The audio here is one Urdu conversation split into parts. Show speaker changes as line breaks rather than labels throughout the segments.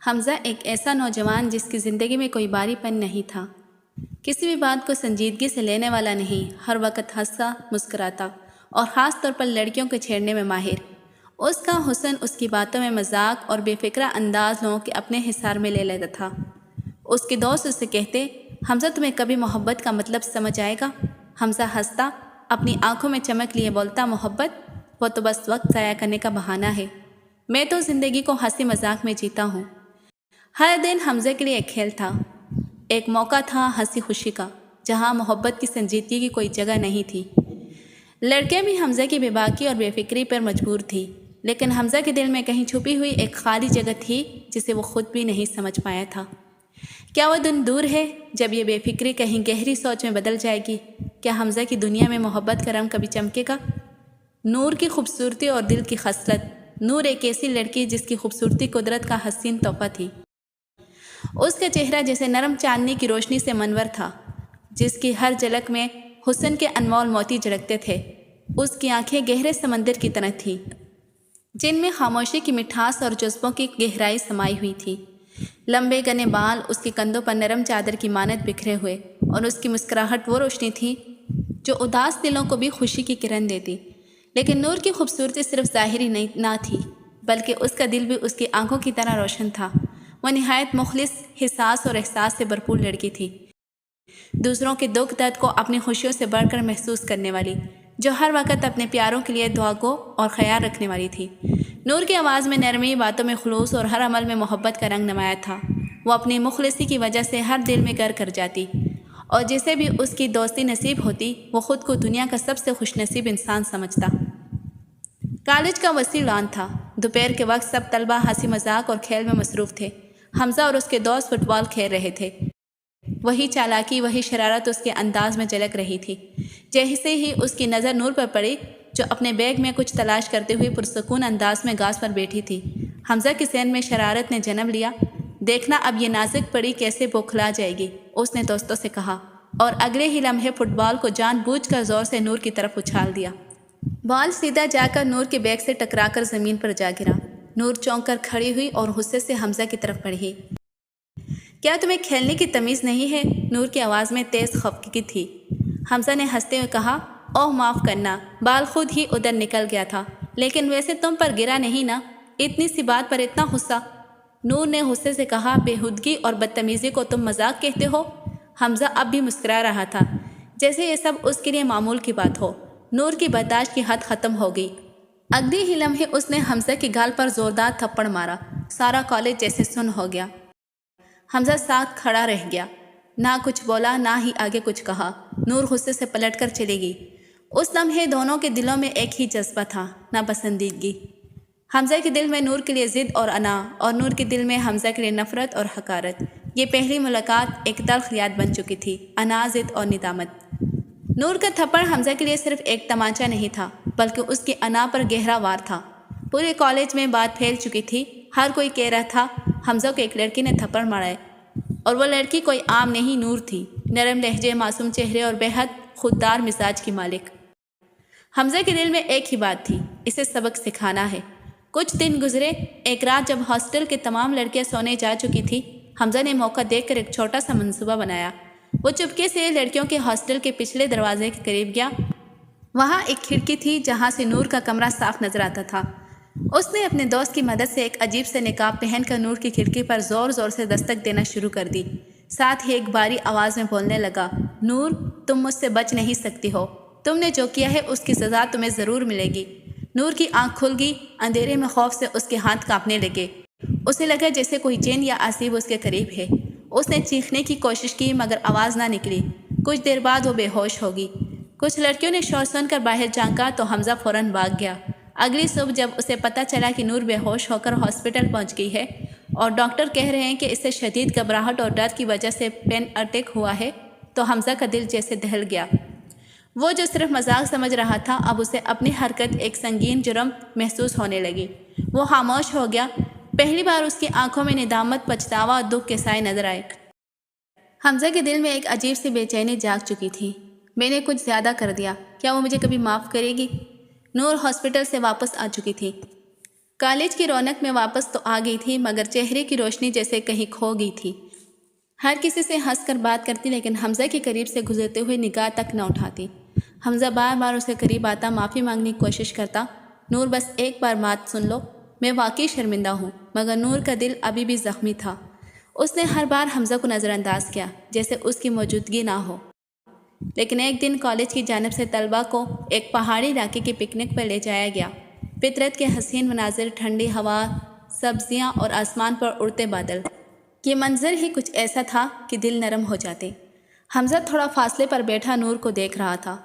حمزہ ایک ایسا نوجوان جس کی زندگی میں کوئی باری پن نہیں تھا، کسی بھی بات کو سنجیدگی سے لینے والا نہیں، ہر وقت ہنستا مسکراتا اور خاص طور پر لڑکیوں کو چھیڑنے میں ماہر۔ اس کا حسن اس کی باتوں میں مذاق اور بے فکرہ انداز لوگوں کے اپنے حصار میں لے لیتا تھا۔ اس کے دوست اسے کہتے، حمزہ تمہیں کبھی محبت کا مطلب سمجھ آئے گا؟ حمزہ ہنستا، اپنی آنکھوں میں چمک لیے بولتا، محبت وہ تو بس وقت ضائع کرنے کا بہانہ ہے، میں تو زندگی کو ہنسی مذاق میں جیتا ہوں۔ ہر دن حمزہ کے لیے ایک کھیل تھا، ایک موقع تھا ہنسی خوشی کا، جہاں محبت کی سنجیدگی کی کوئی جگہ نہیں تھی۔ لڑکیاں بھی حمزہ کی بے باکی اور بے فکری پر مجبور تھی، لیکن حمزہ کے دل میں کہیں چھپی ہوئی ایک خالی جگہ تھی جسے وہ خود بھی نہیں سمجھ پایا تھا۔ کیا وہ دن دور ہے جب یہ بے فکری کہیں گہری سوچ میں بدل جائے گی؟ کیا حمزہ کی دنیا میں محبت کا رنگ کبھی چمکے گا؟ نور کی خوبصورتی اور دل کی خصلت۔ نور ایک ایسی لڑکی جس کی خوبصورتی قدرت کا حسین تحفہ تھی۔ اس کا چہرہ جیسے نرم چاندنی کی روشنی سے منور تھا، جس کی ہر جھلک میں حسن کے انمول موتی جھلکتے تھے۔ اس کی آنکھیں گہرے سمندر کی طرح تھیں، جن میں خاموشی کی مٹھاس اور جذبوں کی گہرائی سمائی ہوئی تھی۔ لمبے گھنے بال اس کے کندھوں پر نرم چادر کی مانند بکھرے ہوئے، اور اس کی مسکراہٹ وہ روشنی تھی جو اداس دلوں کو بھی خوشی کی کرن دیتی۔ لیکن نور کی خوبصورتی صرف ظاہری نہ تھی، بلکہ اس کا دل بھی اس کی آنکھوں کی طرح روشن تھا۔ وہ نہایت مخلص، حساس اور احساس سے بھرپور لڑکی تھی، دوسروں کے دکھ درد کو اپنی خوشیوں سے بڑھ کر محسوس کرنے والی، جو ہر وقت اپنے پیاروں کے لیے دعا گو اور خیال رکھنے والی تھی۔ نور کی آواز میں نرمی، باتوں میں خلوص اور ہر عمل میں محبت کا رنگ نمایاں تھا۔ وہ اپنی مخلصی کی وجہ سے ہر دل میں گھر کر جاتی، اور جسے بھی اس کی دوستی نصیب ہوتی وہ خود کو دنیا کا سب سے خوش نصیب انسان سمجھتا۔ کالج کا وسیع لان تھا۔ دوپہر کے وقت سب طلبہ ہنسی مذاق اور کھیل میں مصروف تھے۔ حمزہ اور اس کے دوست فٹ بال کھیل رہے تھے۔ وہی چالاکی، وہی شرارت اس کے انداز میں جھلک رہی تھی۔ جیسے ہی اس کی نظر نور پر پڑی، جو اپنے بیگ میں کچھ تلاش کرتے ہوئے پرسکون انداز میں گھاس پر بیٹھی تھی، حمزہ کے ذہن میں شرارت نے جنم لیا۔ دیکھنا اب یہ نازک پڑی کیسے بوکھلا جائے گی، اس نے دوستوں سے کہا، اور اگلے ہی لمحے فٹ بال کو جان بوجھ کر زور سے نور کی طرف اچھال دیا۔ بال سیدھا جا کر نور کے بیگ سے ٹکرا کر زمین پر جا گرا۔ نور چونک کر کھڑی ہوئی اور غصے سے حمزہ کی طرف بڑھی۔ کیا تمہیں کھیلنے کی تمیز نہیں ہے؟ نور کی آواز میں تیز خفگی تھی۔ حمزہ نے ہنستے ہوئے کہا، اوہ معاف کرنا، بال خود ہی ادھر نکل گیا تھا، لیکن ویسے تم پر گرا نہیں نا، اتنی سی بات پر اتنا غصہ؟ نور نے غصے سے کہا، بےہودگی اور بدتمیزی کو تم مذاق کہتے ہو؟ حمزہ اب بھی مسکرا رہا تھا، جیسے یہ سب اس کے لیے معمول کی بات ہو۔ نور کی برداشت کی حد ختم ہو گئی۔ اگلے ہی لمحے اس نے حمزہ کی گال پر زوردار تھپڑ مارا۔ سارا کالج جیسے سن ہو گیا۔ حمزہ ساکت کھڑا رہ گیا، نہ کچھ بولا نہ ہی آگے کچھ کہا۔ نور غصے سے پلٹ کر چلی گئی۔ اس لمحے دونوں کے دلوں میں ایک ہی جذبہ تھا، ناپسندیدگی۔ حمزہ کے دل میں نور کے لیے ضد اور انا، اور نور کے دل میں حمزہ کے لیے نفرت اور حقارت۔ یہ پہلی ملاقات ایک تلخ یاد بن چکی تھی، انا، ضد اور ندامت۔ نور کا تھپڑ حمزہ کے لیے صرف ایک تمانچہ نہیں تھا، بلکہ اس کی انا پر گہرا وار تھا۔ پورے کالج میں بات پھیل چکی تھی، ہر کوئی کہہ رہا تھا حمزہ کو ایک لڑکی نے تھپڑ مارا ہے، اور وہ لڑکی کوئی عام نہیں، نور تھی، نرم لہجے، معصوم چہرے اور بے حد خوددار مزاج کی مالک۔ حمزہ کے دل میں ایک ہی بات تھی، اسے سبق سکھانا ہے۔ کچھ دن گزرے۔ ایک رات جب ہاسٹل کے تمام لڑکیاں سونے جا چکی تھی، حمزہ نے موقع دیکھ کر ایک چھوٹا سا منصوبہ بنایا۔ وہ چپکے سے لڑکیوں کے ہاسٹل کے پچھلے دروازے کے قریب گیا۔ وہاں ایک کھڑکی تھی جہاں سے نور کا کمرہ صاف نظر آتا تھا۔ اس نے اپنے دوست کی مدد سے ایک عجیب سے نقاب پہن کر نور کی کھڑکی پر زور زور سے دستک دینا شروع کر دی۔ ساتھ ہی ایک بھاری آواز میں بولنے لگا، نور، تم مجھ سے بچ نہیں سکتی ہو، تم نے جو کیا ہے اس کی سزا تمہیں ضرور ملے گی۔ نور کی آنکھ کھل گئی، اندھیرے میں خوف سے اس کے ہاتھ کانپنے لگے۔ اسے لگا جیسے کوئی جن یا عصیب اس کے قریب ہے۔ اس نے چیخنے کی کوشش کی مگر آواز نہ نکلی۔ کچھ دیر بعد وہ بے ہوش ہو گئی۔ کچھ لڑکیوں نے شور سن کر باہر جھانکا تو حمزہ فوراً بھاگ گیا۔ اگلی صبح جب اسے پتہ چلا کہ نور بے ہوش ہو کر ہاسپٹل پہنچ گئی ہے اور ڈاکٹر کہہ رہے ہیں کہ اسے شدید گھبراہٹ اور ڈر کی وجہ سے پین اٹیک ہوا ہے، تو حمزہ کا دل جیسے دہل گیا۔ وہ جو صرف مذاق سمجھ رہا تھا، اب اسے اپنی حرکت ایک سنگین جرم محسوس ہونے لگی۔ وہ خاموش ہو گیا۔ پہلی بار اس کی آنکھوں میں ندامت، پچھتاوا اور دکھ کے سائے نظر آئے۔ حمزہ کے دل میں ایک عجیب سی بے چینی جاگ چکی تھی۔ میں نے کچھ زیادہ کر دیا، کیا وہ مجھے کبھی معاف کرے گی؟ نور ہاسپٹل سے واپس آ چکی تھی۔ کالج کی رونق میں واپس تو آ گئی تھی، مگر چہرے کی روشنی جیسے کہیں کھو گئی تھی۔ ہر کسی سے ہنس کر بات کرتی، لیکن حمزہ کے قریب سے گزرتے ہوئے نگاہ تک نہ اٹھاتی۔ حمزہ بار بار اسے قریب آتا، معافی مانگنے کی کوشش کرتا۔ نور بس ایک بار بات سن لو، میں واقعی شرمندہ ہوں۔ مگر نور کا دل ابھی بھی زخمی تھا۔ اس نے ہر بار حمزہ کو نظر انداز کیا، جیسے اس کی موجودگی نہ ہو۔ لیکن ایک دن کالج کی جانب سے طلباء کو ایک پہاڑی علاقے کی پکنک پر لے جایا گیا۔ فطرت کے حسین مناظر، ٹھنڈی ہوا، سبزیاں اور آسمان پر اڑتے بادل، یہ منظر ہی کچھ ایسا تھا کہ دل نرم ہو جاتے۔ حمزہ تھوڑا فاصلے پر بیٹھا نور کو دیکھ رہا تھا۔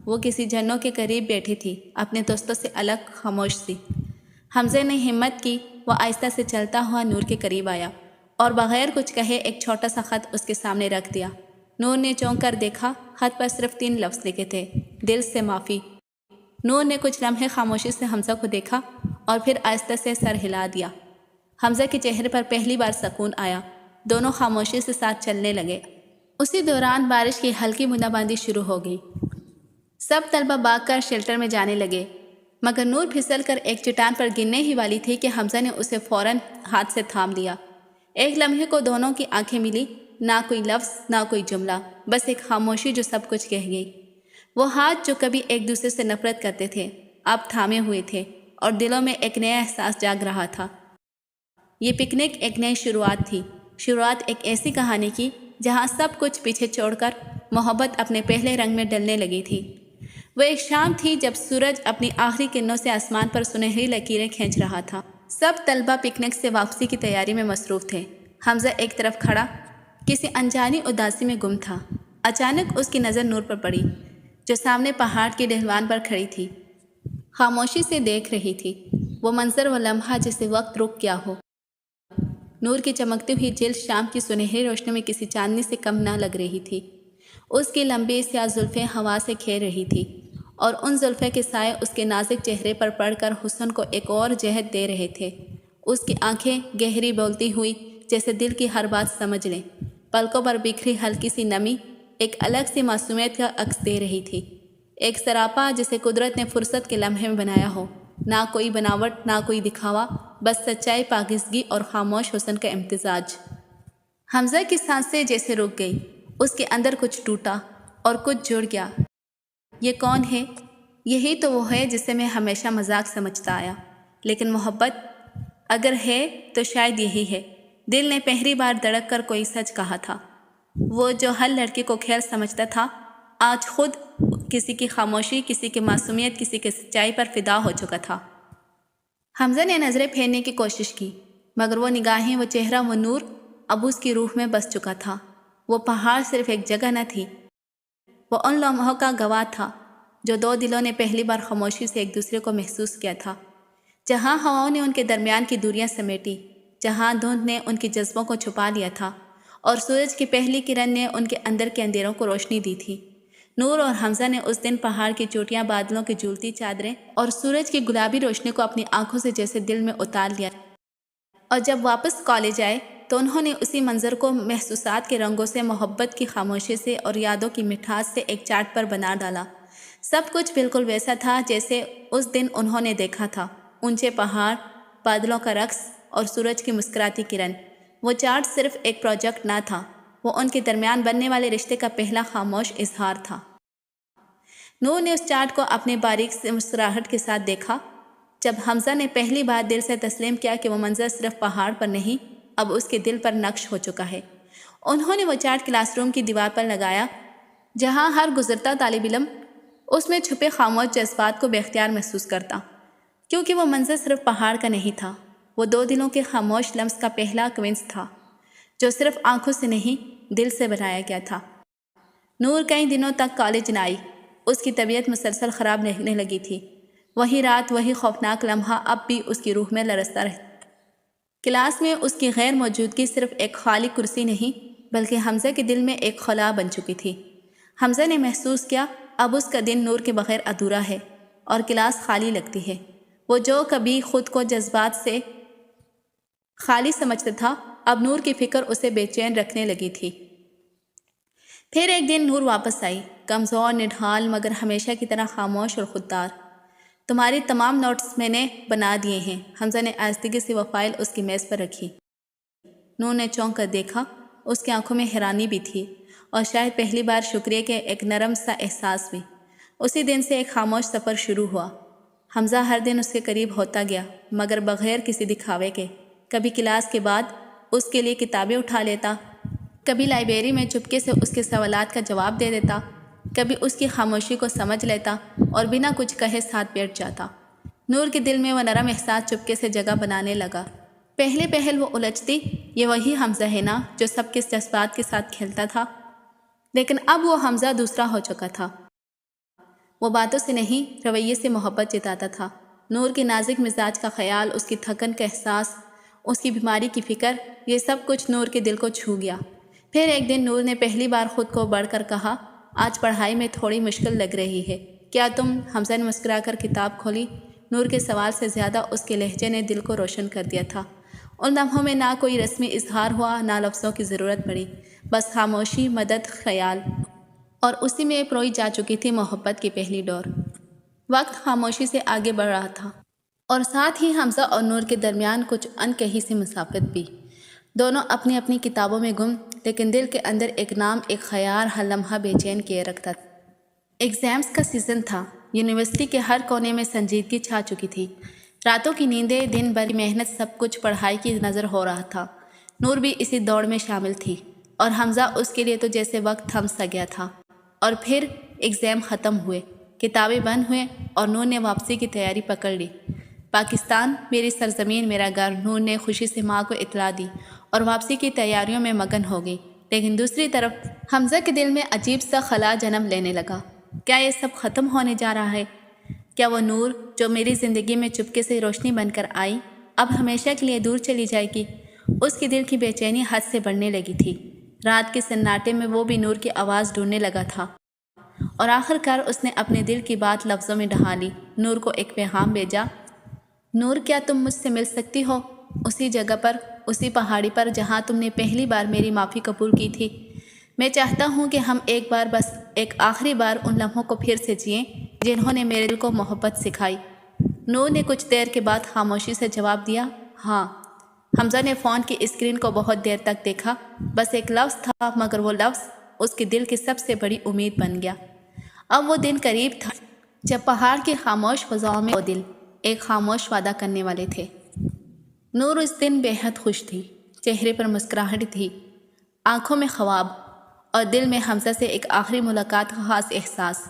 وہ کسی جنوں کے قریب بیٹھی تھی، اپنے دوستوں سے الگ، خاموش سی۔ حمزہ نے ہمت کی، وہ آہستہ سے چلتا ہوا نور کے قریب آیا اور بغیر کچھ کہے ایک چھوٹا سا خط اس کے سامنے رکھ دیا۔ نور نے چونک کر دیکھا، خط پر صرف 3 لفظ لکھے تھے: دل سے معافی۔ نور نے کچھ لمحے خاموشی سے حمزہ کو دیکھا اور پھر آہستہ سے سر ہلا دیا۔ حمزہ کے چہرے پر پہلی بار سکون آیا۔ دونوں خاموشی سے ساتھ چلنے لگے۔ اسی دوران بارش کی ہلکی بوندا باندی شروع ہو گئی۔ سب طلبہ بھاگ کر شیلٹر میں جانے لگے، مگر نور پھسل کر ایک چٹان پر گرنے ہی والی تھی کہ حمزہ نے اسے فوراً ہاتھ سے تھام لیا۔ ایک لمحے کو دونوں کی آنکھیں ملی، نہ کوئی لفظ، نہ کوئی جملہ، بس ایک خاموشی جو سب کچھ کہہ گئی۔ وہ ہاتھ جو کبھی ایک دوسرے سے نفرت کرتے تھے، اب تھامے ہوئے تھے اور دلوں میں ایک نیا احساس جاگ رہا تھا۔ یہ پکنک ایک نئی شروعات تھی، شروعات ایک ایسی کہانی کی جہاں سب کچھ پیچھے چھوڑ کر محبت اپنے پہلے رنگ میں ڈلنے لگی تھی۔ وہ ایک شام تھی جب سورج اپنی آخری کرنوں سے آسمان پر سنہری لکیریں کھینچ رہا تھا۔ سب طلبہ پکنک سے واپسی کی تیاری میں مصروف تھے۔ حمزہ ایک طرف کھڑا کسی انجانی اداسی میں گم تھا۔ اچانک اس کی نظر نور پر پڑی، جو سامنے پہاڑ کی ڈھلوان پر کھڑی تھی، خاموشی سے دیکھ رہی تھی۔ وہ منظر، وہ لمحہ جسے وقت رک گیا ہو۔ نور کی چمکتی ہوئی جلد شام کی سنہری روشنی میں کسی چاندنی سے کم نہ لگ رہی تھی۔ اس کی لمبی سیاہ زلفیں ہوا سے کھیر رہی تھی اور ان زلفیں کے سائے اس کے نازک چہرے پر پڑ کر حسن کو ایک اور جہت دے رہے تھے۔ اس کی آنکھیں گہری بولتی ہوئی، جیسے دل کی ہر بات سمجھ لیں۔ پلکوں پر بکھری ہلکی سی نمی ایک الگ سی معصومیت کا عکس دے رہی تھی، ایک سراپا جسے قدرت نے فرصت کے لمحے میں بنایا ہو۔ نہ کوئی بناوٹ، نہ کوئی دکھاوا، بس سچائی، پاکیزگی اور خاموش حسن کا امتزاج۔ حمزہ کی سانسیں جیسے رک گئی، اس کے اندر کچھ ٹوٹا اور کچھ جڑ گیا۔ یہ کون ہے؟ یہی تو وہ ہے جسے میں ہمیشہ مذاق سمجھتا آیا، لیکن محبت اگر ہے تو شاید یہی ہے۔ دل نے پہلی بار دھڑک کر کوئی سچ کہا تھا۔ وہ جو ہر لڑکی کو کھیل سمجھتا تھا، آج خود کسی کی خاموشی، کسی کی معصومیت، کسی کی سچائی پر فدا ہو چکا تھا۔ حمزہ نے نظریں پھیرنے کی کوشش کی، مگر وہ نگاہیں، وہ چہرہ، وہ نور اب اس کی روح میں بس چکا تھا۔ وہ پہاڑ صرف ایک جگہ نہ تھی، وہ ان لمحوں کا گواہ تھا جو 2 دلوں نے پہلی بار خاموشی سے ایک دوسرے کو محسوس کیا تھا، جہاں ہواؤں نے ان کے درمیان کی دوریاں سمیٹی، جہاں دھند نے ان کے جذبوں کو چھپا لیا تھا اور سورج کی پہلی کرن نے ان کے اندر کے اندھیروں کو روشنی دی تھی۔ نور اور حمزہ نے اس دن پہاڑ کی چوٹیاں، بادلوں کی جھولتی چادریں اور سورج کی گلابی روشنی کو اپنی آنکھوں سے جیسے دل میں اتار لیا، اور جب واپس کالج آئے تو انہوں نے اسی منظر کو محسوسات کے رنگوں سے، محبت کی خاموشی سے اور یادوں کی مٹھاس سے ایک چارٹ پر بنا ڈالا۔ سب کچھ بالکل ویسا تھا جیسے اس دن انہوں نے دیکھا تھا، اونچے پہاڑ، بادلوں کا رقص اور سورج کی مسکراتی کرن۔ وہ چارٹ صرف ایک پروجیکٹ نہ تھا، وہ ان کے درمیان بننے والے رشتے کا پہلا خاموش اظہار تھا۔ نور نے اس چارٹ کو اپنے باریک سے مسکراہٹ کے ساتھ دیکھا۔ جب حمزہ نے پہلی بار دل سے تسلیم کیا کہ وہ منظر صرف پہاڑ پر نہیں، اب اس کے دل پر نقش ہو چکا ہے، انہوں نے وہ چارٹ کلاس روم کی دیوار پر لگایا، جہاں ہر گزرتا طالب علم اس میں چھپے خاموش جذبات کو بے اختیار محسوس کرتا، کیونکہ وہ منظر صرف پہاڑ کا نہیں تھا، وہ 2 دلوں کے خاموش لمس کا پہلا کوئنس تھا، جو صرف آنکھوں سے نہیں، دل سے بنایا گیا تھا۔ نور کئی دنوں تک کالج نہ آئی، اس کی طبیعت مسلسل خراب رہنے لگی تھی۔ وہی رات، وہی خوفناک لمحہ اب بھی اس کی روح میں لرزتا رہتا۔ کلاس میں اس کی غیر موجودگی صرف ایک خالی کرسی نہیں، بلکہ حمزہ کے دل میں ایک خلا بن چکی تھی۔ حمزہ نے محسوس کیا، اب اس کا دن نور کے بغیر ادھورا ہے اور کلاس خالی لگتی ہے۔ وہ جو کبھی خود کو جذبات سے خالی سمجھتا تھا، اب نور کی فکر اسے بے چین رکھنے لگی تھی۔ پھر ایک دن نور واپس آئی، کمزور، نڈھال، مگر ہمیشہ کی طرح خاموش اور خوددار۔ تمہاری تمام نوٹس میں نے بنا دیے ہیں۔ حمزہ نے آہستگی سے وہ فائل اس کی میز پر رکھی۔ نور نے چونک کر دیکھا، اس کی آنکھوں میں حیرانی بھی تھی اور شاید پہلی بار شکریہ کے ایک نرم سا احساس بھی۔ اسی دن سے ایک خاموش سفر شروع ہوا۔ حمزہ ہر دن اس کے قریب ہوتا گیا، مگر بغیر کسی دکھاوے کے۔ کبھی کلاس کے بعد اس کے لیے کتابیں اٹھا لیتا، کبھی لائبریری میں چپکے سے اس کے سوالات کا جواب دے دیتا، کبھی اس کی خاموشی کو سمجھ لیتا اور بنا کچھ کہے ساتھ بیٹھ جاتا۔ نور کے دل میں وہ نرم احساس چپکے سے جگہ بنانے لگا۔ پہلے پہل وہ الجھتی، یہ وہی حمزہ ہے نا جو سب کے جذبات کے ساتھ کھیلتا تھا، لیکن اب وہ حمزہ دوسرا ہو چکا تھا۔ وہ باتوں سے نہیں، رویے سے محبت جتاتا تھا۔ نور کے نازک مزاج کا خیال، اس کی تھکن کا احساس، اس کی بیماری کی فکر، یہ سب کچھ نور کے دل کو چھو گیا۔ پھر ایک دن نور نے پہلی بار خود کو بڑھ کر کہا، آج پڑھائی میں تھوڑی مشکل لگ رہی ہے، کیا تم؟ حمزہ نے مسکرا کر کتاب کھولی۔ نور کے سوال سے زیادہ اس کے لہجے نے دل کو روشن کر دیا تھا۔ ان لمحوں میں نہ کوئی رسمی اظہار ہوا، نہ لفظوں کی ضرورت پڑی، بس خاموشی، مدد، خیال، اور اسی میں پروئی جا چکی تھی محبت کی پہلی ڈور۔ وقت خاموشی سے آگے بڑھ رہا تھا اور ساتھ ہی حمزہ اور نور کے درمیان کچھ انکہی سی مسافت بھی۔ دونوں اپنی اپنی کتابوں میں گم، لیکن دل کے اندر ایک نام، ایک خیال ہر لمحہ بے چین کیے رکھتا تھا۔ ایگزامز کا سیزن تھا، یونیورسٹی کے ہر کونے میں سنجیدگی چھا چکی تھی۔ راتوں کی نیندیں، دن بھر کی محنت، سب کچھ پڑھائی کی نظر ہو رہا تھا۔ نور بھی اسی دوڑ میں شامل تھی اور حمزہ اس کے لیے تو جیسے وقت تھم سا گیا تھا۔ اور پھر ایگزام ختم ہوئے، کتابیں بند ہوئے اور نور نے واپسی کی تیاری پکڑ لی۔ پاکستان میری سرزمین، میرا گھر، نور نے خوشی سے ماں کو اطلاع دی اور واپسی کی تیاریوں میں مگن ہو گئی۔ لیکن دوسری طرف حمزہ کے دل میں عجیب سا خلا جنم لینے لگا۔ کیا یہ سب ختم ہونے جا رہا ہے؟ کیا وہ نور جو میری زندگی میں چپکے سے روشنی بن کر آئی، اب ہمیشہ کے لیے دور چلی جائے گی؟ اس کے دل کی بے چینی حد سے بڑھنے لگی تھی۔ رات کے سناٹے میں وہ بھی نور کی آواز ڈھونڈنے لگا تھا اور آخر کار اس نے اپنے دل کی بات لفظوں میں ڈھا لی۔ نور کو ایک پیغام بھیجا، نور کیا تم مجھ سے مل سکتی ہو؟ اسی جگہ پر، اسی پہاڑی پر جہاں تم نے پہلی بار میری معافی قبول کی تھی۔ میں چاہتا ہوں کہ ہم ایک بار، بس ایک آخری بار ان لمحوں کو پھر سے جئیں جنہوں نے میرے دل کو محبت سکھائی۔ نور نے کچھ دیر کے بعد خاموشی سے جواب دیا، ہاں۔ حمزہ نے فون کی اسکرین کو بہت دیر تک دیکھا، بس ایک لفظ تھا، مگر وہ لفظ اس کے دل کی سب سے بڑی امید بن گیا۔ اب وہ دن قریب تھا جب پہاڑ کی خاموش فضاؤں میں وہ دل ایک خاموش وعدہ کرنے والے تھے۔ نور اس دن بے حد خوش تھی، چہرے پر مسکراہٹ تھی، آنکھوں میں خواب، اور دل میں حمزہ سے ایک آخری ملاقات کا خاص احساس۔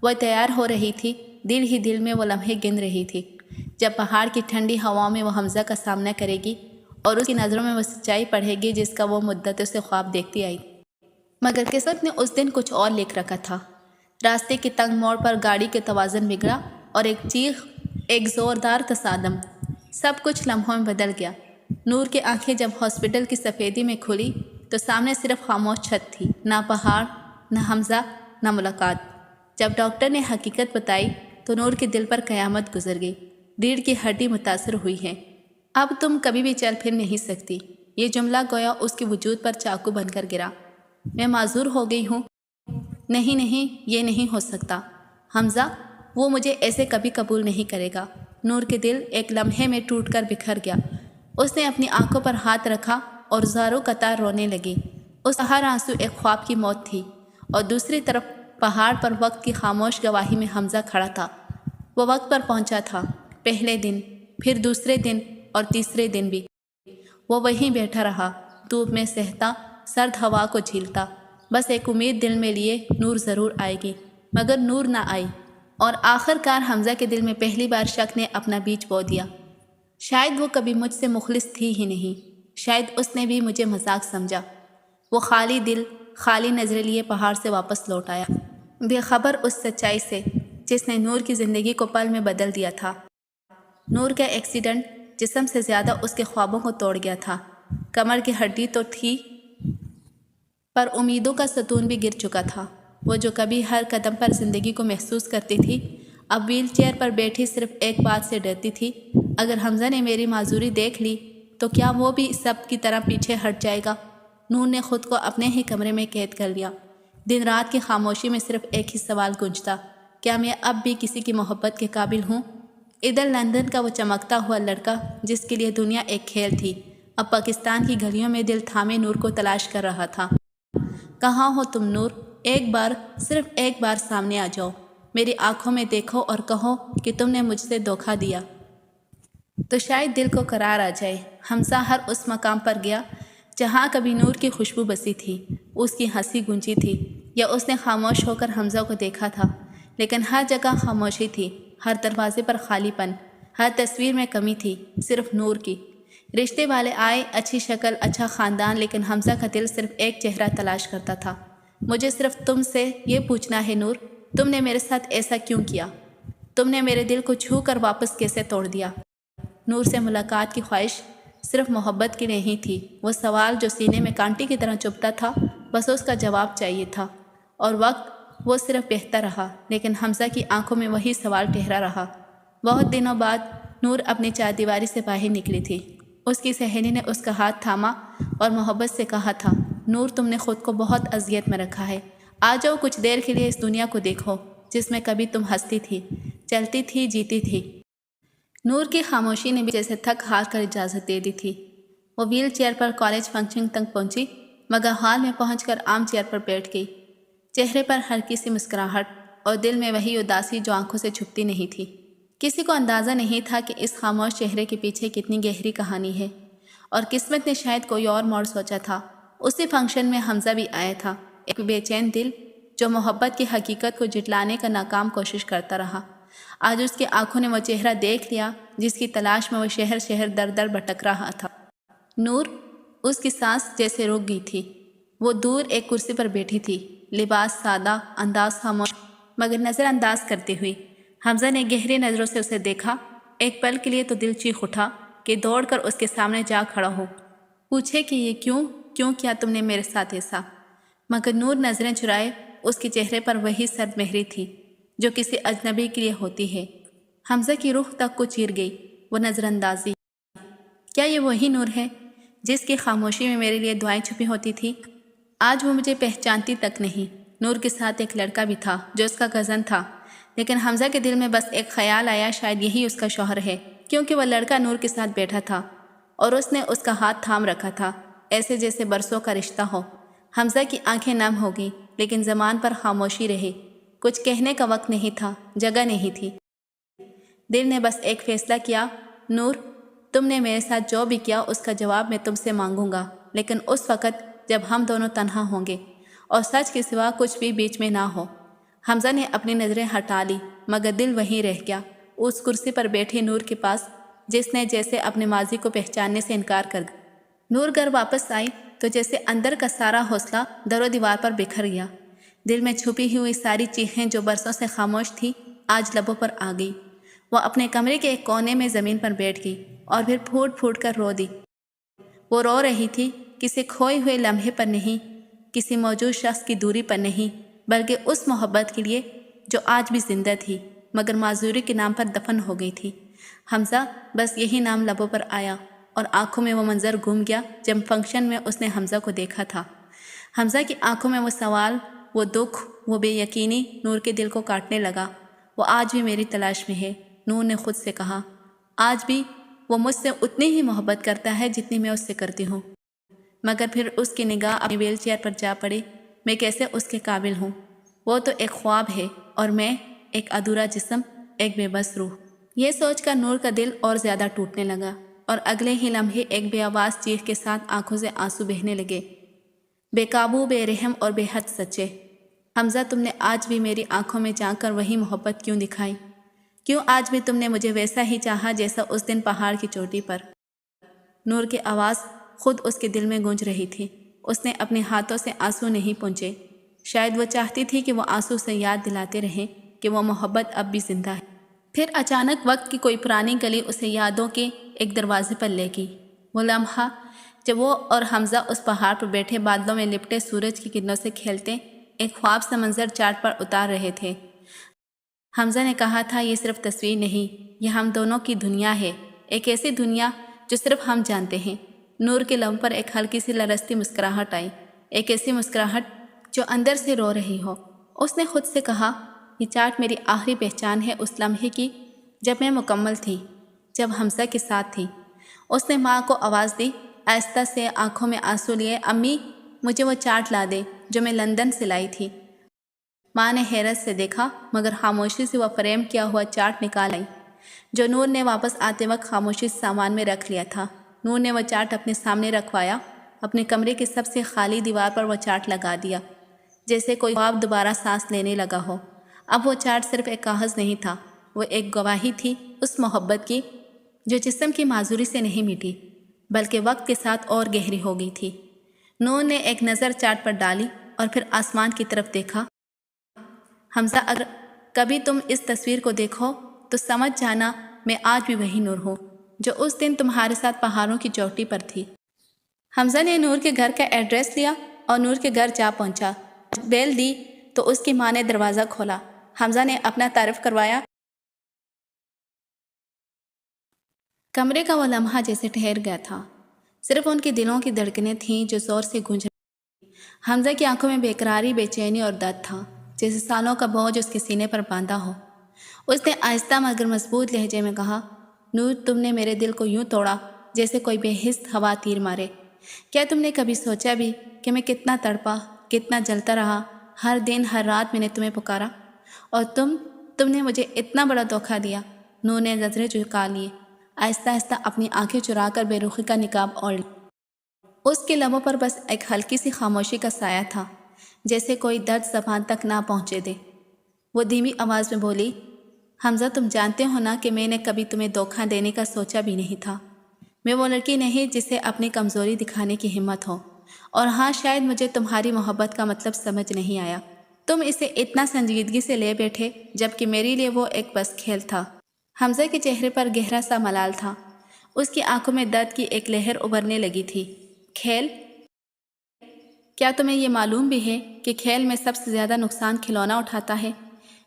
وہ تیار ہو رہی تھی، دل ہی دل میں وہ لمحے گن رہی تھی جب پہاڑ کی ٹھنڈی ہواؤں میں وہ حمزہ کا سامنا کرے گی اور اس کی نظروں میں وہ سچائی پڑھے گی جس کا وہ مدتوں سے خواب دیکھتی آئی۔ مگر قسمت نے اس دن کچھ اور لکھ رکھا تھا۔ راستے کے تنگ موڑ پر گاڑی کے توازن بگڑا اور ایک چیخ، ایک زوردار تصادم، سب کچھ لمحوں میں بدل گیا۔ نور کی آنکھیں جب ہاسپٹل کی سفیدی میں کھلی تو سامنے صرف خاموش چھت تھی، نہ پہاڑ، نہ حمزہ، نہ ملاقات۔ جب ڈاکٹر نے حقیقت بتائی تو نور کے دل پر قیامت گزر گئی۔ ریڑھ کی ہڈی متاثر ہوئی ہے، اب تم کبھی بھی چل پھر نہیں سکتی۔ یہ جملہ گویا اس کے وجود پر چاقو بن کر گرا۔ میں معذور ہو گئی ہوں۔ نہیں نہیں، یہ نہیں ہو سکتا حمزہ، وہ مجھے ایسے کبھی قبول نہیں کرے گا۔ نور کے دل ایک لمحے میں ٹوٹ کر بکھر گیا۔ اس نے اپنی آنکھوں پر ہاتھ رکھا اور زاروں قطار رونے لگی۔ اس کا ہر آنسو ایک خواب کی موت تھی، اور دوسری طرف پہاڑ پر وقت کی خاموش گواہی میں حمزہ کھڑا تھا۔ وہ وقت پر پہنچا تھا، پہلے دن، پھر دوسرے دن اور تیسرے دن بھی۔ وہ وہیں بیٹھا رہا، دھوپ میں سہتا، سرد ہوا کو جھیلتا، بس ایک امید دل میں لیے، نور ضرور آئے گی۔ مگر نور نہ آئی، اور آخر کار حمزہ کے دل میں پہلی بار شک نے اپنا بیج بو دیا۔ شاید وہ کبھی مجھ سے مخلص تھی ہی نہیں، شاید اس نے بھی مجھے مذاق سمجھا۔ وہ خالی دل، خالی نظریں لیے پہاڑ سے واپس لوٹ آیا، بے خبر اس سچائی سے جس نے نور کی زندگی کو پل میں بدل دیا تھا۔ نور کا ایکسیڈنٹ جسم سے زیادہ اس کے خوابوں کو توڑ گیا تھا۔ کمر کی ہڈی تو تھی، پر امیدوں کا ستون بھی گر چکا تھا۔ وہ جو کبھی ہر قدم پر زندگی کو محسوس کرتی تھی، اب ویل چیئر پر بیٹھی صرف ایک بات سے ڈرتی تھی، اگر حمزہ نے میری معذوری دیکھ لی تو کیا وہ بھی سب کی طرح پیچھے ہٹ جائے گا؟ نور نے خود کو اپنے ہی کمرے میں قید کر لیا۔ دن رات کی خاموشی میں صرف ایک ہی سوال گونجتا، کیا میں اب بھی کسی کی محبت کے قابل ہوں؟ ادھر لندن کا وہ چمکتا ہوا لڑکا جس کے لیے دنیا ایک کھیل تھی، اب پاکستان کی گلیوں میں دل تھامے نور کو تلاش کر رہا تھا۔ کہاں ہو تم نور؟ ایک بار، صرف ایک بار سامنے آ جاؤ، میری آنکھوں میں دیکھو اور کہو کہ تم نے مجھ سے دھوکہ دیا تو شاید دل کو قرار آ جائے۔ حمزہ ہر اس مقام پر گیا جہاں کبھی نور کی خوشبو بسی تھی، اس کی ہنسی گونجی تھی، یا اس نے خاموش ہو کر حمزہ کو دیکھا تھا، لیکن ہر جگہ خاموشی تھی، ہر دروازے پر خالی پن، ہر تصویر میں کمی تھی، صرف نور کی۔ رشتے والے آئے، اچھی شکل، اچھا خاندان، لیکن حمزہ کا دل صرف ایک چہرہ تلاش کرتا تھا۔ مجھے صرف تم سے یہ پوچھنا ہے نور، تم نے میرے ساتھ ایسا کیوں کیا؟ تم نے میرے دل کو چھو کر واپس کیسے توڑ دیا؟ نور سے ملاقات کی خواہش صرف محبت کی نہیں تھی، وہ سوال جو سینے میں کانٹے کی طرح چبھتا تھا، بس اس کا جواب چاہیے تھا۔ اور وقت وہ صرف بہتا رہا، لیکن حمزہ کی آنکھوں میں وہی سوال ٹھہرا رہا۔ بہت دنوں بعد نور اپنی چاردیواری سے باہر نکلی تھی۔ اس کی سہیلی نے اس کا ہاتھ تھاما اور محبت سے کہا تھا، نور تم نے خود کو بہت اذیت میں رکھا ہے، آ جاؤ کچھ دیر کے لیے اس دنیا کو دیکھو جس میں کبھی تم ہنستی تھی، چلتی تھی، جیتی تھی۔ نور کی خاموشی نے بھی جیسے تھک ہار کر اجازت دے دی تھی۔ وہ ویل چیئر پر کالج فنکشن تک پہنچی، مگر ہال میں پہنچ کر عام چیئر پر بیٹھ گئی، چہرے پر ہلکی سی مسکراہٹ اور دل میں وہی اداسی جو آنکھوں سے چھپتی نہیں تھی۔ کسی کو اندازہ نہیں تھا کہ اس خاموش چہرے کے پیچھے کتنی گہری کہانی ہے، اور قسمت نے شاید کوئی اور موڑ سوچا تھا۔ اسی فنکشن میں حمزہ بھی آیا تھا، ایک بے چین دل جو محبت کی حقیقت کو جھٹلانے کا ناکام کوشش کرتا رہا۔ آج اس کی آنکھوں نے وہ چہرہ دیکھ لیا جس کی تلاش میں وہ شہر شہر در در بھٹک رہا تھا۔ نور، اس کی سانس جیسے رک گئی تھی۔ وہ دور ایک کرسی پر بیٹھی تھی، لباس سادہ، انداز خاموش، مگر نظر انداز کرتی ہوئی۔ حمزہ نے گہری نظروں سے اسے دیکھا، ایک پل کے لیے تو دل چیخ اٹھا کہ دوڑ کر اس کے سامنے جا کھڑا ہو، پوچھے کہ یہ کیوں کیا تم نے میرے ساتھ ایسا؟ مگر نور نظریں چرائے، اس کے چہرے پر وہی سرد مہری تھی جو کسی اجنبی کے لیے ہوتی ہے۔ حمزہ کی روح تک کو چیر گئی وہ نظر اندازی۔ کیا یہ وہی نور ہے جس کی خاموشی میں میرے لیے دعائیں چھپی ہوتی تھی؟ آج وہ مجھے پہچانتی تک نہیں۔ نور کے ساتھ ایک لڑکا بھی تھا جو اس کا کزن تھا، لیکن حمزہ کے دل میں بس ایک خیال آیا، شاید یہی اس کا شوہر ہے، کیونکہ وہ لڑکا نور کے ساتھ بیٹھا تھا اور اس نے اس کا ہاتھ تھام رکھا تھا، ایسے جیسے برسوں کا رشتہ ہو۔ حمزہ کی آنکھیں نم ہو گئیں، لیکن زبان پر خاموشی رہی۔ کچھ کہنے کا وقت نہیں تھا، جگہ نہیں تھی۔ دل نے بس ایک فیصلہ کیا، نور تم نے میرے ساتھ جو بھی کیا اس کا جواب میں تم سے مانگوں گا، لیکن اس وقت جب ہم دونوں تنہا ہوں گے اور سچ کے سوا کچھ بھی بیچ میں نہ ہو۔ حمزہ نے اپنی نظریں ہٹا لی، مگر دل وہیں رہ گیا، اس کرسی پر بیٹھے نور کے پاس جس نے جیسے اپنے ماضی کو پہچاننے سے انکار کر دیا۔ نور گھر واپس آئی تو جیسے اندر کا سارا حوصلہ در و دیوار پر بکھر گیا۔ دل میں چھپی ہوئی ساری چیخیں جو برسوں سے خاموش تھی آج لبوں پر آ گئی۔ وہ اپنے کمرے کے ایک کونے میں زمین پر بیٹھ گئی اور پھر پھوٹ پھوٹ کر رو دی۔ وہ رو رہی تھی کسی کھوئے ہوئے لمحے پر نہیں، کسی موجود شخص کی دوری پر نہیں، بلکہ اس محبت کے لیے جو آج بھی زندہ تھی مگر معذوری کے نام پر دفن ہو گئی تھی۔ حمزہ، بس یہی نام لبوں پر آیا اور آنکھوں میں وہ منظر گھوم گیا جب فنکشن میں اس نے حمزہ کو دیکھا تھا۔ حمزہ کی آنکھوں میں وہ سوال، وہ دکھ، وہ بے یقینی نور کے دل کو کاٹنے لگا۔ وہ آج بھی میری تلاش میں ہے، نور نے خود سے کہا۔ آج بھی وہ مجھ سے اتنی ہی محبت کرتا ہے جتنی میں اس سے کرتی ہوں، مگر پھر اس کی نگاہ اپنی ویل چیئر پر جا پڑی۔ میں کیسے اس کے قابل ہوں؟ وہ تو ایک خواب ہے اور میں ایک ادھورا جسم، ایک بے بس روح۔ یہ سوچ کر نور کا دل اور زیادہ ٹوٹنے لگا اور اگلے ہی لمحے ایک بے آواز چیخ کے ساتھ آنکھوں سے آنسو بہنے لگے، بے قابو، بے رحم اور بے حد سچے۔ حمزہ، تم نے آج بھی میری آنکھوں میں جھانک کر وہی محبت کیوں دکھائی؟ کیوں آج بھی تم نے مجھے ویسا ہی چاہا جیسا اس دن پہاڑ کی چوٹی پر؟ نور کی آواز خود اس کے دل میں گونج رہی تھی۔ اس نے اپنے ہاتھوں سے آنسو نہیں پونچھے، شاید وہ چاہتی تھی کہ وہ آنسو سے یاد دلاتے رہیں کہ وہ محبت اب بھی زندہ ہے۔ پھر اچانک وقت کی کوئی پرانی گلی اسے یادوں کے ایک دروازے پر لے گئی۔ وہ لمحہ جب وہ اور حمزہ اس پہاڑ پر بیٹھے بادلوں میں لپٹے سورج کی کرنوں سے کھیلتے ایک خواب سا منظر چارٹ پر اتار رہے تھے۔ حمزہ نے کہا تھا، یہ صرف تصویر نہیں، یہ ہم دونوں کی دنیا ہے، ایک ایسی دنیا جو صرف ہم جانتے ہیں۔ نور کے لبوں پر ایک ہلکی سی لرزتی مسکراہٹ آئی، ایک ایسی مسکراہٹ جو اندر سے رو رہی ہو۔ اس نے خود سے کہا، یہ چارٹ میری آخری پہچان ہے اس لمحے کی جب میں مکمل تھی، جب حمزہ کے ساتھ تھی۔ اس نے ماں کو آواز دی، آہستہ سے آنکھوں میں آنسو لیے، امی مجھے وہ چارٹ لا دے جو میں لندن سے لائی تھی۔ ماں نے حیرت سے دیکھا مگر خاموشی سے وہ فریم کیا ہوا چارٹ نکال آئی جو نور نے واپس آتے وقت خاموشی سے سامان میں رکھ لیا تھا۔ نور نے وہ چارٹ اپنے سامنے رکھوایا، اپنے کمرے کی سب سے خالی دیوار پر وہ چارٹ لگا دیا، جیسے کوئی خواب دوبارہ سانس لینے لگا ہو۔ اب وہ چارٹ صرف ایک کاغذ نہیں تھا، وہ ایک گواہی تھی اس محبت کی جو جسم کی معذوری سے نہیں مٹی بلکہ وقت کے ساتھ اور گہری ہو گئی تھی۔ نور نے ایک نظر چارٹ پر ڈالی اور پھر آسمان کی طرف دیکھا۔ حمزہ، اگر کبھی تم اس تصویر کو دیکھو تو سمجھ جانا میں آج بھی وہی نور ہوں جو اس دن تمہارے ساتھ پہاڑوں کی چوٹی پر تھی۔ حمزہ نے نور کے گھر کا ایڈریس لیا اور نور کے گھر جا پہنچا۔ بیل دی تو اس کی ماں نے دروازہ کھولا۔ حمزہ نے اپنا تعارف کروایا۔ کمرے کا وہ لمحہ جیسے ٹھہر گیا تھا، صرف ان کے دلوں کی دھڑکنیں تھیں جو زور سے گونج رہی۔ حمزہ کی آنکھوں میں بے قراری، بے چینی اور درد تھا، جیسے سالوں کا بوجھ اس کے سینے پر باندھا ہو۔ اس نے آہستہ مگر مضبوط لہجے میں کہا، نور تم نے میرے دل کو یوں توڑا جیسے کوئی بے حس ہوا تیر مارے۔ کیا تم نے کبھی سوچا بھی کہ میں کتنا تڑپا، کتنا جلتا رہا؟ ہر دن ہر رات میں نے تمہیں پکارا اور تم نے مجھے اتنا بڑا دھوکہ دیا۔ نور نے نظریں جھکا لیے، آہستہ آہستہ اپنی آنکھیں چرا کر بے رخی کا نقاب اوڑھ لیا۔ اس کے لبوں پر بس ایک ہلکی سی خاموشی کا سایہ تھا، جیسے کوئی درد زبان تک نہ پہنچے دے۔ وہ دھیمی آواز میں بولی، حمزہ تم جانتے ہو نا کہ میں نے کبھی تمہیں دھوکہ دینے کا سوچا بھی نہیں تھا۔ میں وہ لڑکی نہیں جسے اپنی کمزوری دکھانے کی ہمت ہو، اور ہاں شاید مجھے تمہاری محبت کا مطلب سمجھ نہیں آیا۔ تم اسے اتنا سنجیدگی سے لے بیٹھے جبکہ میرے لیے وہ ایک بس کھیل تھا۔ حمزہ کے چہرے پر گہرا سا ملال تھا، اس کی آنکھوں میں درد کی ایک لہر ابھرنے لگی تھی۔ کھیل؟ کیا تمہیں یہ معلوم بھی ہے کہ کھیل میں سب سے زیادہ نقصان کھلونا اٹھاتا ہے؟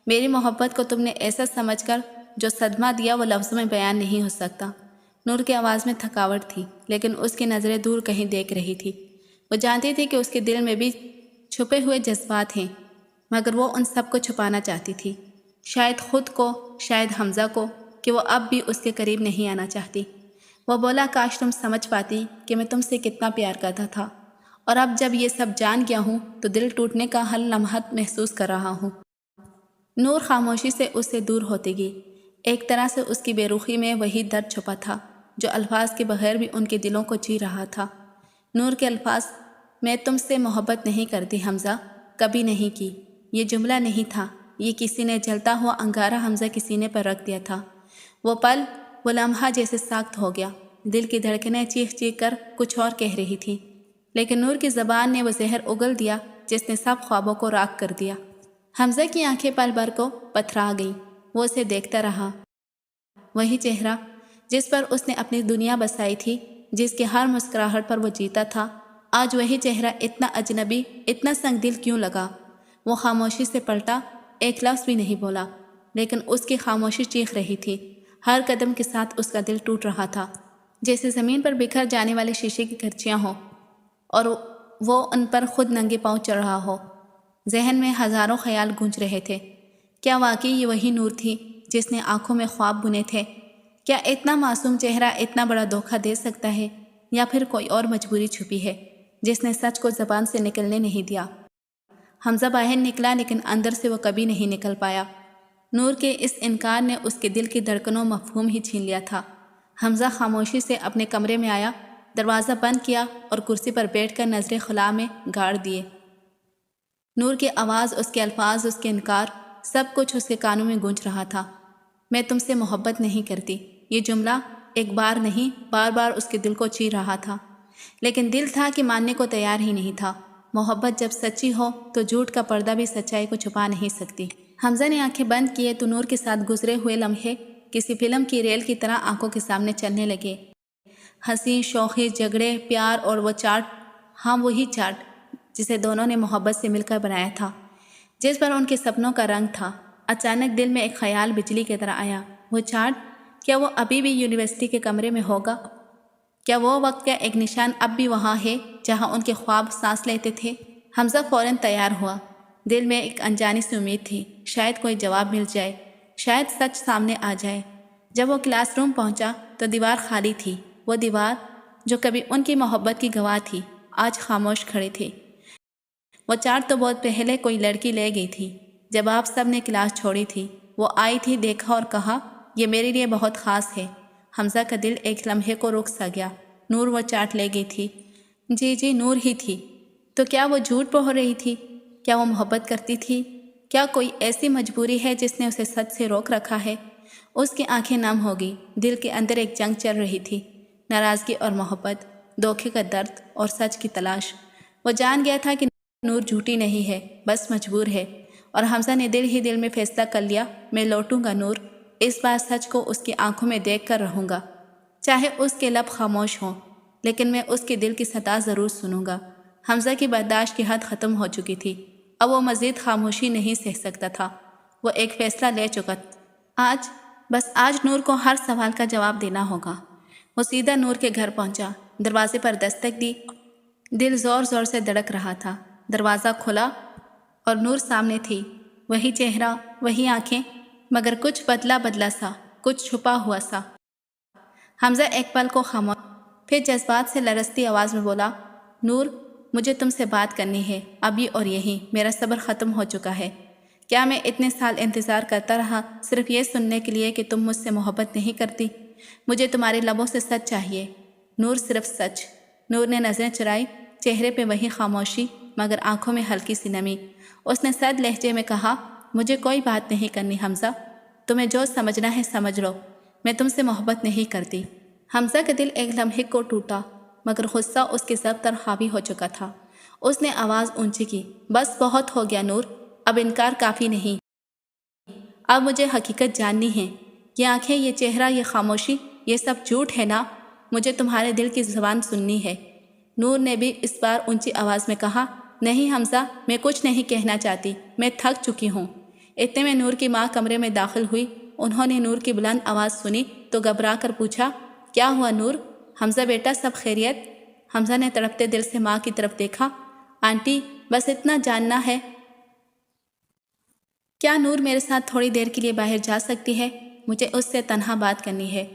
میری محبت کو تم نے ایسا سمجھ کر جو صدمہ دیا وہ لفظوں میں بیان نہیں ہو سکتا۔ نور کی آواز میں تھکاوٹ تھی، لیکن اس کی نظریں دور کہیں دیکھ رہی تھی۔ وہ جانتی تھی کہ اس کے دل میں بھی چھپے ہوئے جذبات ہیں، مگر وہ ان سب کو چھپانا چاہتی تھی، شاید خود کو، شاید حمزہ کو، کہ وہ اب بھی اس کے قریب نہیں آنا چاہتی۔ وہ بولا، کاش تم سمجھ پاتی کہ میں تم سے کتنا پیار کرتا تھا، اور اب جب یہ سب جان گیا ہوں تو دل ٹوٹنے کا ہر لمحہ محسوس کر رہا ہوں۔ نور خاموشی سے اس سے دور ہوتی گئی۔ ایک طرح سے اس کی بے رخی میں وہی درد چھپا تھا جو الفاظ کے بغیر بھی ان کے دلوں کو جی رہا تھا۔ نور کے الفاظ، میں تم سے محبت نہیں کرتی حمزہ، کبھی نہیں کی، یہ جملہ نہیں تھا، یہ کسی نے جلتا ہوا انگارہ حمزہ کے سینے پر رکھ دیا تھا۔ وہ پل، وہ لمحہ جیسے ساخت ہو گیا، دل کی دھڑکنیں چیخ چیخ کر کچھ اور کہہ رہی تھی، لیکن نور کی زبان نے وہ زہر اگل دیا جس نے سب خوابوں کو راکھ کر دیا۔ حمزہ کی آنکھیں پل بھر کو پتھرا گئیں، وہ اسے دیکھتا رہا۔ وہی چہرہ جس پر اس نے اپنی دنیا بسائی تھی، جس کے ہر مسکراہٹ پر وہ جیتا تھا، آج وہی چہرہ اتنا اجنبی، اتنا سنگ دل کیوں لگا؟ وہ خاموشی سے پلٹا، ایک لفظ بھی نہیں بولا، لیکن اس کی خاموشی چیخ رہی تھی۔ ہر قدم کے ساتھ اس کا دل ٹوٹ رہا تھا، جیسے زمین پر بکھر جانے والے شیشے کی کرچیاں ہوں اور وہ ان پر خود ننگے پاؤں چڑھ رہا ہو۔ ذہن میں ہزاروں خیال گونج رہے تھے۔ کیا واقعی یہ وہی نور تھی جس نے آنکھوں میں خواب بنے تھے؟ کیا اتنا معصوم چہرہ اتنا بڑا دھوکہ دے سکتا ہے، یا پھر کوئی اور مجبوری چھپی ہے جس نے سچ کو زبان سے نکلنے نہیں دیا؟ حمزہ باہر نکلا، لیکن اندر سے وہ کبھی نہیں نکل پایا۔ نور کے اس انکار نے اس کے دل کی دھڑکنوں مفہوم ہی چھین لیا تھا۔ حمزہ خاموشی سے اپنے کمرے میں آیا، دروازہ بند کیا اور کرسی پر بیٹھ کر نظریں خلا میں گاڑ دیے۔ نور کی آواز، اس کے الفاظ، اس کے انکار، سب کچھ اس کے کانوں میں گونج رہا تھا۔ میں تم سے محبت نہیں کرتی، یہ جملہ ایک بار نہیں بار بار اس کے دل کو چیر رہا تھا، لیکن دل تھا کہ ماننے کو تیار ہی نہیں تھا۔ محبت جب سچی ہو تو جھوٹ کا پردہ بھی سچائی کو چھپا نہیں سکتی۔ حمزہ نے آنکھیں بند کیے تو نور کے ساتھ گزرے ہوئے لمحے کسی فلم کی ریل کی طرح آنکھوں کے سامنے چلنے لگے۔ ہنسی، شوخی، جھگڑے، پیار اور وہ چارٹ، ہاں وہی چارٹ جسے دونوں نے محبت سے مل کر بنایا تھا، جس پر ان کے سپنوں کا رنگ تھا۔ اچانک دل میں ایک خیال بجلی کی طرح آیا، وہ چارٹ، کیا وہ ابھی بھی یونیورسٹی کے کمرے میں ہوگا؟ کیا وہ وقت کا ایک نشان اب بھی وہاں ہے جہاں ان کے خواب سانس لیتے تھے؟ حمزہ فوراً تیار ہوا، دل میں ایک انجانی سی امید تھی، شاید کوئی جواب مل جائے، شاید سچ سامنے آ جائے۔ جب وہ کلاس روم پہنچا تو دیوار خالی تھی۔ وہ دیوار جو کبھی ان کی محبت کی گواہ تھی آج خاموش کھڑی تھی۔ وہ چارٹ تو بہت پہلے کوئی لڑکی لے گئی تھی جب آپ سب نے کلاس چھوڑی تھی۔ وہ آئی تھی، دیکھا اور کہا یہ میرے لیے بہت خاص ہے۔ حمزہ کا دل ایک لمحے کو رک سا گیا۔ نور وہ چارٹ لے گئی تھی؟ جی نور ہی تھی۔ تو کیا وہ جھوٹ بول رہی تھی؟ کیا وہ محبت کرتی تھی؟ کیا کوئی ایسی مجبوری ہے جس نے اسے سچ سے روک رکھا ہے؟ اس کی آنکھیں نم ہو گئی۔ دل کے اندر ایک جنگ چل رہی تھی، ناراضگی اور محبت، دھوکے کا درد اور سچ کی تلاش۔ وہ جان گیا تھا کہ نور جھوٹی نہیں ہے، بس مجبور ہے۔ اور حمزہ نے دل ہی دل میں فیصلہ کر لیا، میں لوٹوں گا نور، اس بار سچ کو اس کی آنکھوں میں دیکھ کر رہوں گا، چاہے اس کے لب خاموش ہوں، لیکن میں اس کے دل کی صدا ضرور سنوں گا۔ حمزہ کی برداشت کی حد ختم ہو چکی تھی، اب وہ مزید خاموشی نہیں سہ سکتا تھا۔ وہ ایک فیصلہ لے چکا تھا، آج نور کو ہر سوال کا جواب دینا ہوگا۔ وہ سیدھا نور کے گھر پہنچا، دروازے پر دستک دی۔ دل زور زور سے دھڑک رہا تھا۔ دروازہ کھلا اور نور سامنے تھی، وہی چہرہ، وہی آنکھیں، مگر کچھ بدلا سا، کچھ چھپا ہوا سا۔ حمزہ ایک پل کو خاموش، پھر جذبات سے لرزتی آواز میں بولا، نور، مجھے تم سے بات کرنی ہے، ابھی اور یہیں۔ میرا صبر ختم ہو چکا ہے۔ کیا میں اتنے سال انتظار کرتا رہا صرف یہ سننے کے لیے کہ تم مجھ سے محبت نہیں کرتی؟ مجھے تمہارے لبوں سے سچ چاہیے، نور، صرف سچ۔ نور نے نظریں چرائی، چہرے پہ وہی خاموشی مگر آنکھوں میں ہلکی سی نمی۔ اس نے سرد لہجے میں کہا، مجھے کوئی بات نہیں کرنی حمزہ، تمہیں جو سمجھنا ہے سمجھ لو، میں تم سے محبت نہیں کرتی۔ حمزہ کا دل ایک لمحے کو ٹوٹا، مگر غصہ اس کے ضبط پر حاوی ہو چکا تھا۔ اس نے آواز اونچی کی، بس بہت ہو گیا نور، اب انکار کافی نہیں، اب مجھے حقیقت جاننی ہے۔ یہ آنکھیں، یہ چہرہ، یہ خاموشی، یہ سب جھوٹ ہے نا؟ مجھے تمہارے دل کی زبان سننی ہے۔ نور نے بھی اس بار اونچی آواز میں کہا، نہیں حمزہ، میں کچھ نہیں کہنا چاہتی، میں تھک چکی ہوں۔ اتنے میں نور کی ماں کمرے میں داخل ہوئی۔ انہوں نے نور کی بلند آواز سنی تو گھبرا کر پوچھا، کیا ہوا نور؟ حمزہ بیٹا، سب خیریت؟ حمزہ نے تڑپتے دل سے ماں کی طرف دیکھا۔ آنٹی، بس اتنا جاننا ہے، کیا نور میرے ساتھ تھوڑی دیر کے لیے باہر جا سکتی ہے؟ مجھے اس سے تنہا بات کرنی ہے۔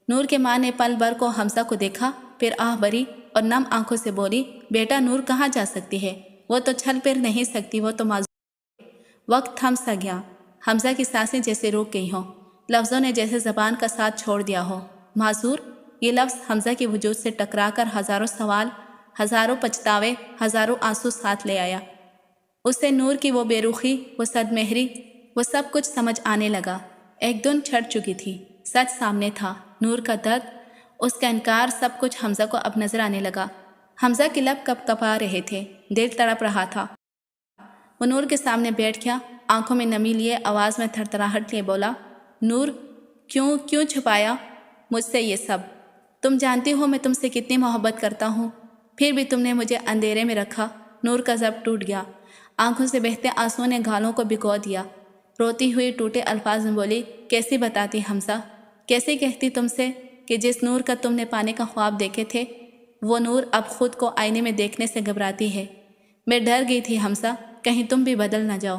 نور کے ماں نے پل بھر کو حمزہ کو دیکھا، پھر آہ بھری اور نم آنکھوں سے بولی، بیٹا نور کہاں جا سکتی ہے؟ وہ تو چھل پھر نہیں سکتی، وہ تو معذور ہے۔ وقت تھم سا گیا، حمزہ کی سانسیں جیسے رک گئی ہوں، لفظوں نے جیسے زبان کا ساتھ چھوڑ دیا ہو۔ معذور، یہ لفظ حمزہ کے وجود سے ٹکرا کر ہزاروں سوال، ہزاروں پچھتاوے، ہزاروں آنسو ساتھ لے آیا۔ اسے نور کی وہ بے رخی، وہ صد مہری، وہ سب کچھ سمجھ آنے لگا۔ ایک دن چھٹ چکی تھی، سچ سامنے تھا، نور کا درد، اس کا انکار، سب کچھ حمزہ کو اب نظر آنے لگا۔ حمزہ کے لب کپ کپا رہے تھے، دل تڑپ رہا تھا۔ وہ نور کے سامنے بیٹھ گیا، آنکھوں میں نمی لیے، آواز میں تھر تھراہٹ لیے بولا، نور، کیوں چھپایا مجھ سے یہ سب؟ تم جانتی ہو میں تم سے کتنی محبت کرتا ہوں، پھر بھی تم نے مجھے اندھیرے میں رکھا۔ نور کا ضبط ٹوٹ گیا، آنکھوں سے بہتے آنسوؤں نے گالوں کو بھگو دیا۔ روتی ہوئی ٹوٹے الفاظ میں بولی، کیسے بتاتی حمزہ، کیسے کہتی تم سے کہ جس نور کا تم نے پانے کا خواب دیکھے تھے، وہ نور اب خود کو آئینے میں دیکھنے سے گھبراتی ہے۔ میں ڈر گئی تھی حمزہ، کہیں تم بھی بدل نہ جاؤ،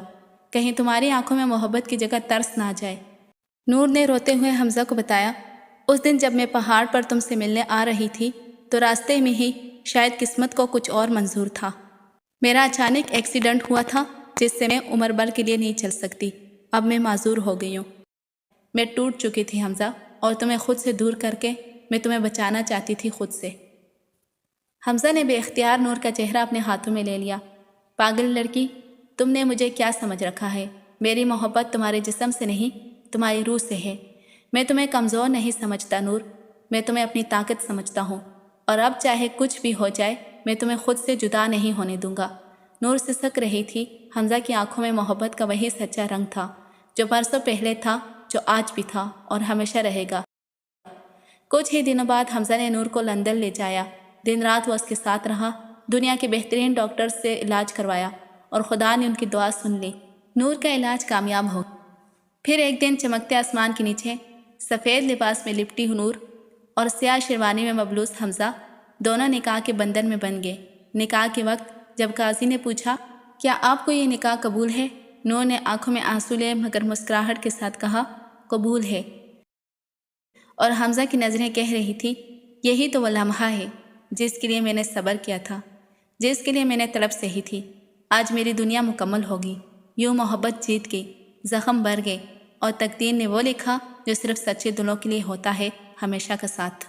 کہیں تمہاری آنکھوں میں محبت کی جگہ ترس نہ آ جائے۔ نور نے روتے ہوئے حمزہ کو بتایا، اس دن جب میں پہاڑ پر تم سے ملنے آ رہی تھی تو راستے میں ہی شاید قسمت کو کچھ اور منظور تھا۔ میرا اچانک ایکسیڈنٹ ہوا تھا جس سے میں عمر بھر کے لیے نہیں چل سکتی، اب میں معذور ہو گئی ہوں۔ میں ٹوٹ چکی تھی حمزہ، اور تمہیں خود سے دور کر کے میں تمہیں بچانا چاہتی تھی خود سے۔ حمزہ نے بے اختیار نور کا چہرہ اپنے ہاتھوں میں لے لیا۔ پاگل لڑکی، تم نے مجھے کیا سمجھ رکھا ہے؟ میری محبت تمہارے جسم سے نہیں، تمہاری روح سے ہے۔ میں تمہیں کمزور نہیں سمجھتا نور، میں تمہیں اپنی طاقت سمجھتا ہوں، اور اب چاہے کچھ بھی ہو جائے میں تمہیں خود سے جدا نہیں ہونے دوں گا۔ نور سسک رہی تھی، حمزہ کی آنکھوں میں محبت کا وہی سچا رنگ تھا جو برسوں پہلے تھا، جو آج بھی تھا اور ہمیشہ رہے گا۔ کچھ ہی دنوں بعد حمزہ نے نور کو لندن لے جایا۔ دن رات وہ اس کے ساتھ رہا، دنیا کے بہترین ڈاکٹر سے علاج کروایا، اور خدا نے ان کی دعا سن لی۔ نور کا علاج کامیاب ہو۔ پھر ایک دن چمکتے آسمان کے نیچے سفید لباس میں لپٹی نور اور سیاہ شیروانی میں مبلوس حمزہ دونوں نکاح کے بندھن میں بن گئے۔ نکاح کے وقت جب قاضی نے پوچھا، کیا آپ کو یہ نکاح قبول ہے؟ نور نے آنکھوں میں آنسو لے مگر مسکراہٹ کے ساتھ کہا، قبول ہے۔ اور حمزہ کی نظریں کہہ رہی تھی یہی تو وہ لمحہ ہے جس کے لیے میں نے صبر کیا تھا، جس کے لیے میں نے تڑپ سہی تھی۔ آج میری دنیا مکمل ہوگی۔ یوں محبت جیت گئی، زخم بھر گئے، اور تقدیر نے وہ لکھا جو صرف سچے دلوں کے لیے ہوتا ہے، ہمیشہ کا ساتھ۔